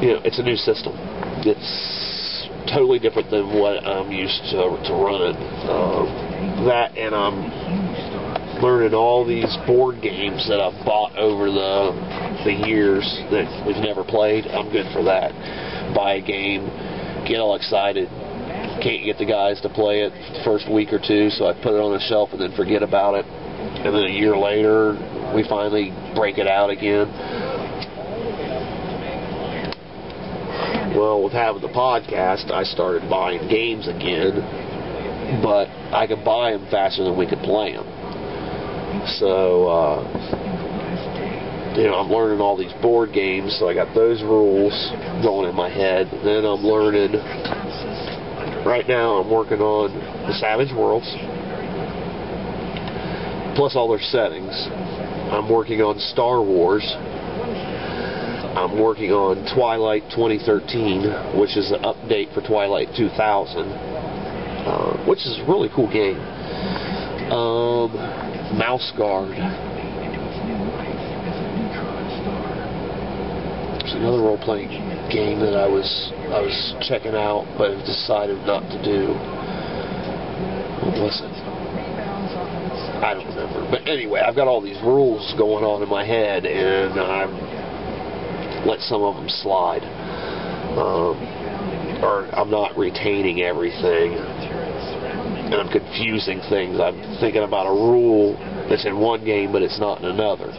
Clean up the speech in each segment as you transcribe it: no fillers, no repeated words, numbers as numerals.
You know, it's a new system. It's totally different than what I'm used to running. That, and I'm learning all these board games that I've bought over the years that we've never played. I'm good for that. Buy a game, get all excited, can't get the guys to play it the first week or two, so I put it on the shelf and then forget about it. And then a year later, we finally break it out again. Well, with having the podcast, I started buying games again, but I could buy them faster than we could play them. So, you know, I'm learning all these board games, so I got those rules going in my head. Then I'm learning, right now I'm working on the Savage Worlds, plus all their settings. I'm working on Star Wars. I'm working on Twilight 2013, which is an update for Twilight 2000, which is a really cool game. Mouse Guard. There's another role-playing game that I was checking out, but have decided not to do. What was it? I don't remember. But anyway, I've got all these rules going on in my head, and I've let some of them slide. Or I'm not retaining everything, and I'm confusing things. I'm thinking about a rule that's in one game, but it's not in another.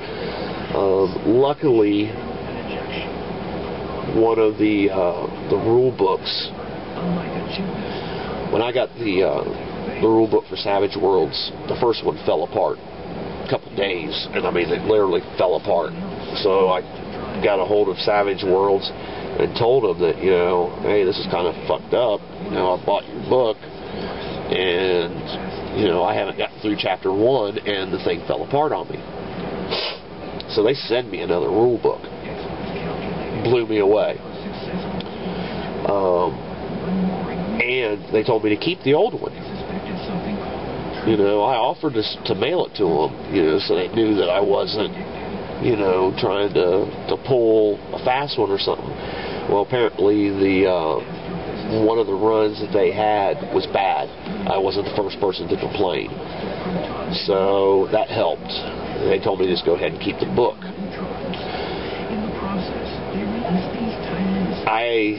Luckily, one of the rule books, when I got the rule book for Savage Worlds, the first one fell apart a couple days, and I mean it literally fell apart. So I got a hold of Savage Worlds and told them that, you know, hey, this is kind of fucked up. You know, I bought your book, and you know, I haven't gotten through chapter 1, and the thing fell apart on me. So they send me another rule book. Blew me away. And they told me to keep the old one. You know, I offered to mail it to them, you know, so they knew that I wasn't, you know, trying to pull a fast one or something. Well, apparently one of the runs that they had was bad. I wasn't the first person to complain. So that helped. They told me to just go ahead and keep the book. I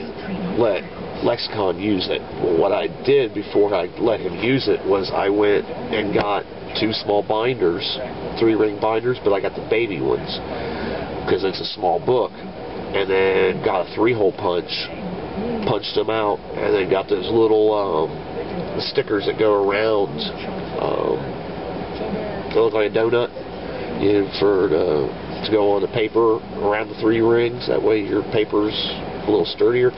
let Lexicon use it. What I did before I let him use it was I went and got 2 small binders, 3-ring binders, but I got the baby ones because it's a small book, and then got a 3-hole punch, punched them out, and then got those little stickers that go around. They look like a donut, you know, to go on the paper around the 3 rings. That way your paper's a little sturdier.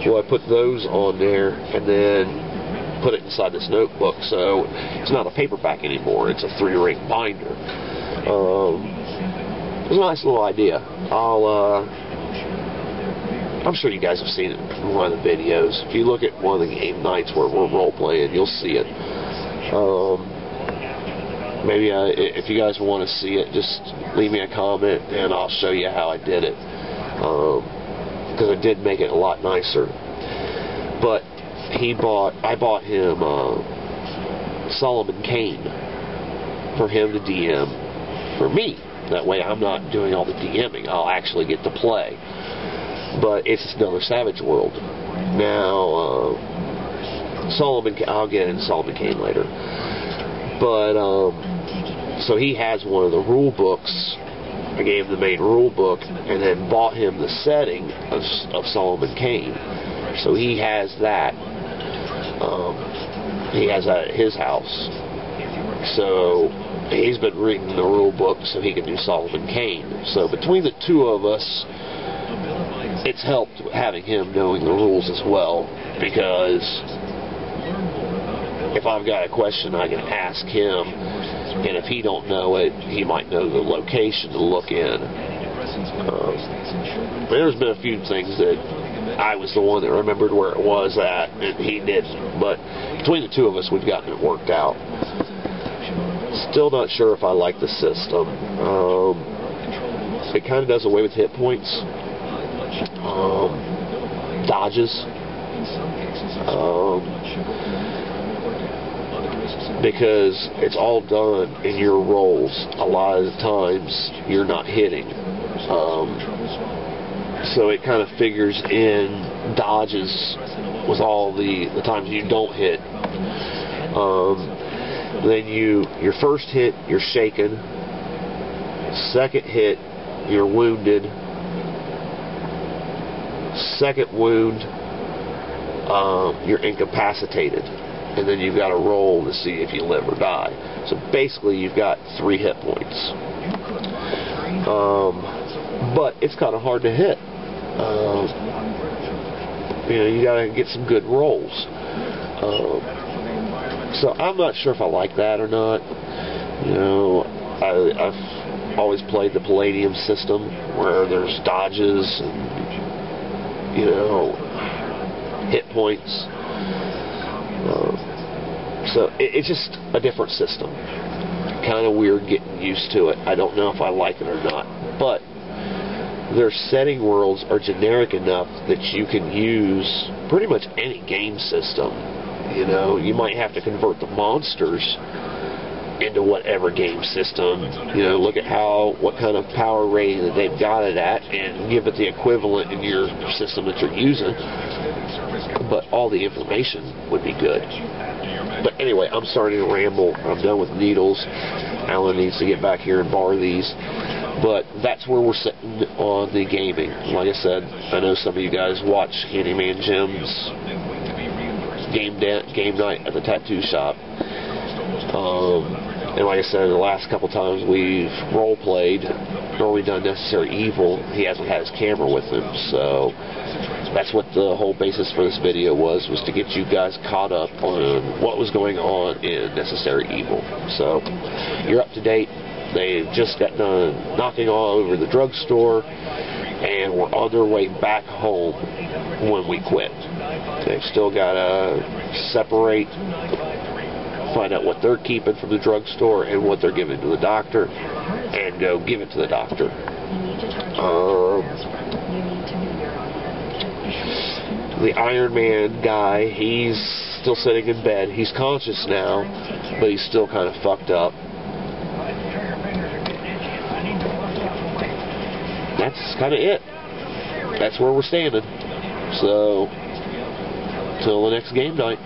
Well, I put those on there and then put it inside this notebook, so it's not a paperback anymore. It's a 3-ring binder. It was a nice little idea. I'm sure you guys have seen it in one of the videos. If you look at one of the game nights where we're role playing, you'll see it. Maybe if you guys want to see it, just leave me a comment and I'll show you how I did it. Because I did make it a lot nicer. But I bought him Solomon Kane for him to DM for me. That way I'm not doing all the DMing. I'll actually get to play. But it's another Savage World. Now, I'll get into Solomon Kane later. But, so he has one of the rule books. I gave him the main rule book and then bought him the setting of Solomon Kane. So he has that. He has that at his house. So he's been reading the rule book so he can do Solomon Kane. So between the two of us, it's helped having him knowing the rules as well, because if I've got a question, I can ask him, and if he don't know it, he might know the location to look in. But there's been a few things that I was the one that remembered where it was at, and he didn't. But between the two of us, we've gotten it worked out. Still not sure if I like the system. it kind of does away with hit points, dodges, because it's all done in your rolls. A lot of the times you're not hitting, so it kind of figures in dodges with all the times you don't hit. Then your first hit, you're shaken. Second hit, you're wounded. Second wound, you're incapacitated. And then you've got to roll to see if you live or die. So basically, you've got 3 hit points. But it's kind of hard to hit. You got to get some good rolls. So I'm not sure if I like that or not. I've always played the Palladium system where there's dodges and hit points. So it's just a different system. Kind of weird getting used to it. I don't know if I like it or not. But their setting worlds are generic enough that you can use pretty much any game system. You might have to convert the monsters into whatever game system. Look at what kind of power rating that they've got it at and give it the equivalent in your system that you're using. But all the information would be good. But anyway, I'm starting to ramble. I'm done with needles. Alan needs to get back here and bar these. But that's where we're sitting on the gaming. Like I said, I know some of you guys watch Handyman Jim's game night at the tattoo shop. And like I said, the last couple times we've role-played or we've done Necessary Evil, he hasn't had his camera with him. So that's what the whole basis for this video was to get you guys caught up on what was going on in Necessary Evil. So you're up to date. They just got done knocking all over the drugstore, and we're on their way back home when we quit. They've still got to separate, find out what they're keeping from the drugstore and what they're giving to the doctor, and go give it to the doctor. The Iron Man guy, he's still sitting in bed. He's conscious now, but he's still kind of fucked up. That's kind of it. That's where we're standing. So, till the next game night.